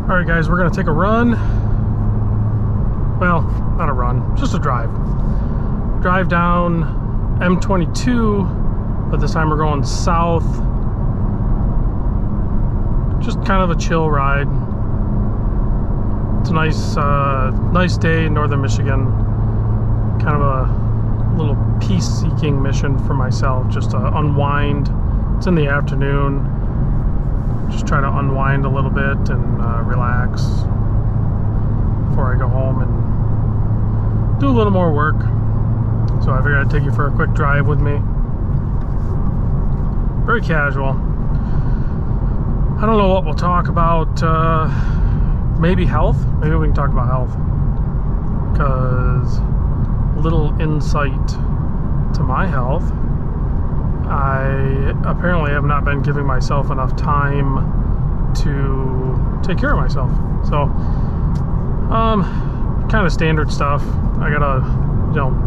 Alright guys, we're going to take a run. Well, not a run, just a drive. Drive down M22, but this time we're going south. Just kind of a chill ride. It's a nice day in northern Michigan. Kind of a little peace-seeking mission for myself, just to unwind. It's in the afternoon. Just try to unwind a little bit and relax before I go home and do a little more work. So I figured I'd take you for a quick drive with me. Very casual. I don't know what we'll talk about. Maybe health. Maybe we can talk about health. Because a little insight to my health. I apparently have not been giving myself enough time to take care of myself. So, kind of standard stuff. I gotta,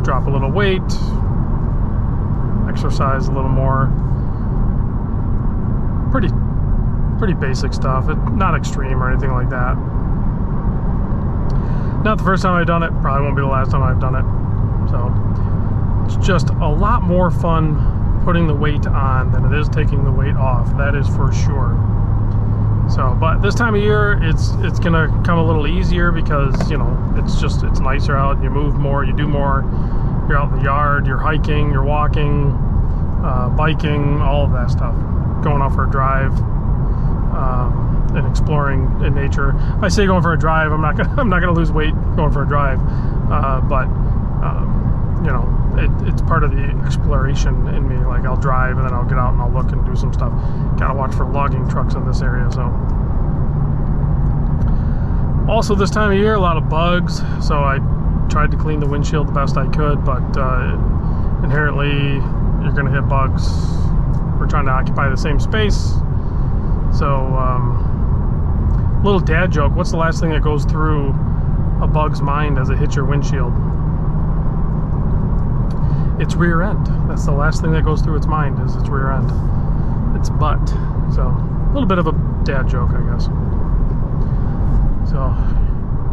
drop a little weight, exercise a little more. Pretty basic stuff. Not extreme or anything like that. Not the first time I've done it. Probably won't be the last time I've done it. So, it's just a lot more fun putting the weight on than it is taking the weight off. That is for sure. So, but this time of year, it's gonna come a little easier because it's nicer out. You move more, you do more. You're out in the yard, you're hiking, you're walking, biking, all of that stuff. Going out for a drive and exploring in nature. If I say going for a drive, I'm not gonna lose weight going for a drive, but it's part of the exploration in me. Like, I'll drive and then I'll get out and I'll look and do some stuff. Gotta watch for logging trucks in this area. So also this time of year, a lot of bugs, so I tried to clean the windshield the best I could, but inherently you're gonna hit bugs. We're trying to occupy the same space. So little dad joke, what's the last thing that goes through a bug's mind as it hits your windshield? Its rear end. That's the last thing that goes through its mind, is its rear end. Its butt. So, a little bit of a dad joke, I guess. So,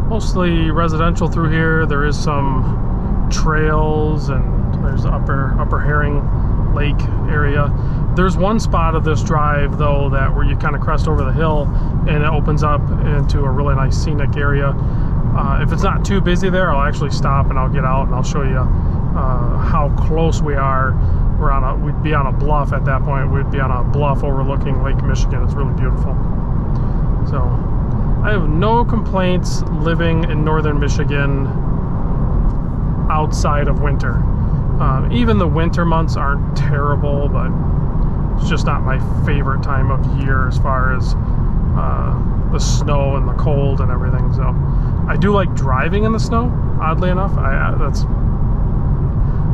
mostly residential through here. There is some trails, and there's the Upper Herring Lake area. There's one spot of this drive, though, that where you kind of crest over the hill, and it opens up into a really nice scenic area. If it's not too busy there, I'll actually stop and I'll get out and I'll show you how close we are. We'd be on a bluff at that point. We'd be on a bluff overlooking Lake Michigan. It's really beautiful. So I have no complaints living in northern Michigan outside of winter. Even the winter months aren't terrible, but it's just not my favorite time of year as far as the snow and the cold and everything. So I do like driving in the snow, oddly enough. That's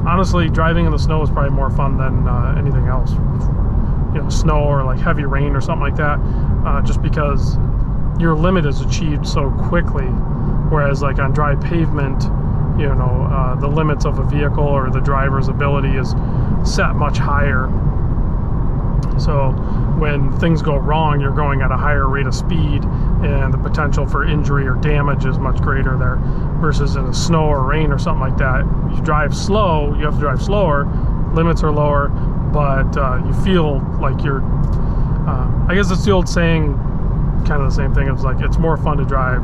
honestly, driving in the snow is probably more fun than anything else. Snow or like heavy rain or something like that, just because your limit is achieved so quickly, whereas like on dry pavement, the limits of a vehicle or the driver's ability is set much higher. So when things go wrong, you're going at a higher rate of speed, and the potential for injury or damage is much greater there, versus in the snow or rain or something like that. You drive slow, you have to drive slower, limits are lower, but you feel like you're, I guess it's the old saying, kind of the same thing. It's like, it's more fun to drive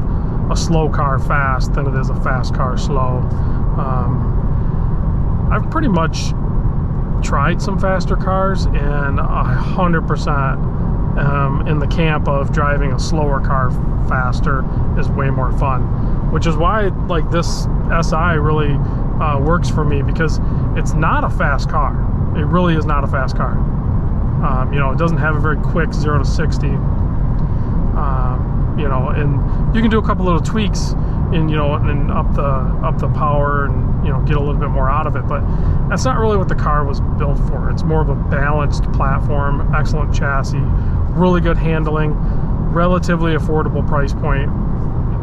a slow car fast than it is a fast car slow. I've pretty much tried some faster cars, and 100% in the camp of driving a slower car faster is way more fun, which is why like this SI really works for me, because it's not a fast car. It really is not a fast car. It doesn't have a very quick 0 to 60. And you can do a couple little tweaks and up the power and get a little bit more out of it, but that's not really what the car was built for. It's more of a balanced platform, excellent chassis, really good handling, relatively affordable price point,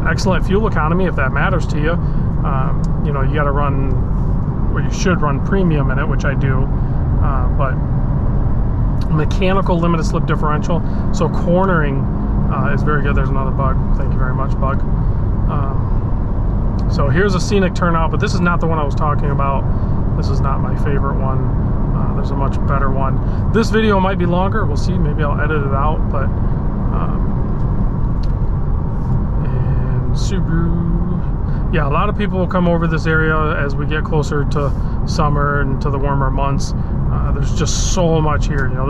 excellent fuel economy if that matters to you. You got to run, or you should run premium in it, which I do, but mechanical limited slip differential, so cornering is very good. There's another bug. Thank you very much, bug. So here's a scenic turnout, but this is not the one I was talking about. This is not my favorite one. There's a much better one. This video might be longer. We'll see. Maybe I'll edit it out, but and Subaru. Yeah, a lot of people will come over this area as we get closer to summer and to the warmer months. There's just so much here. You know,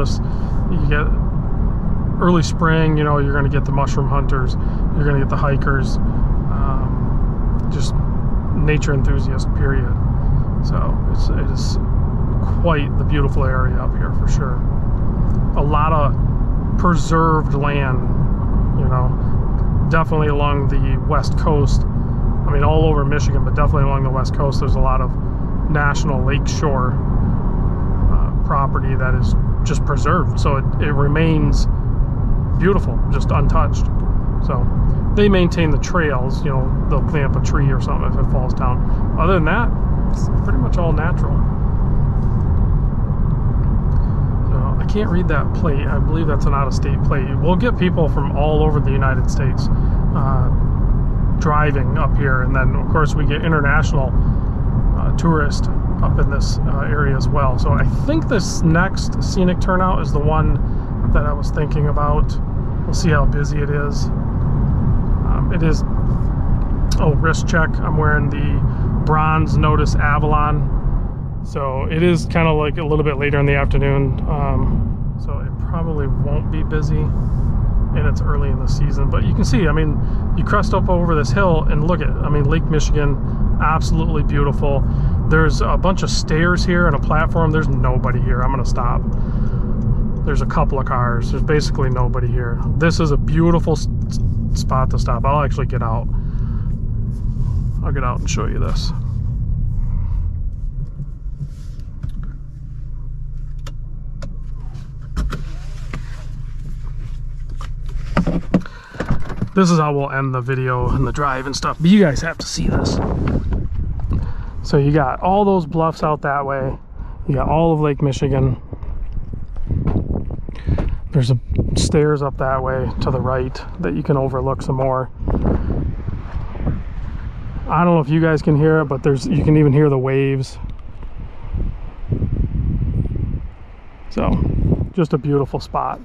you get early spring, you know, you're going to get the mushroom hunters, you're going to get the hikers, just nature enthusiasts, period. So it is quite the beautiful area up here for sure. A lot of preserved land, you know, definitely along the west coast. I mean, all over Michigan, but definitely along the west coast, there's a lot of national lakeshore property that is just preserved. So it remains beautiful, just untouched. So they maintain the trails, you know, they'll clean up a tree or something if it falls down. Other than that, it's pretty much all natural. So I can't read that plate. I believe that's an out-of-state plate. We'll get people from all over the United States driving up here, and then of course we get international tourists up in this area as well. So I think this next scenic turnout is the one that I was thinking about. We'll see how busy it is. It is, oh, wrist check. I'm wearing the Bronze Notice Avalon. So it is kind of like a little bit later in the afternoon. So it probably won't be busy, and it's early in the season. But you can see, I mean, you crest up over this hill and look at, I mean, Lake Michigan, absolutely beautiful. There's a bunch of stairs here and a platform. There's nobody here. I'm gonna stop. There's a couple of cars. There's basically nobody here. This is a beautiful spot to stop. I'll actually get out. I'll get out and show you this. This is how we'll end the video and the drive and stuff, but you guys have to see this. So you got all those bluffs out that way. You got all of Lake Michigan. There's stairs up that way to the right that you can overlook some more. I don't know if you guys can hear it, but you can even hear the waves. So just a beautiful spot.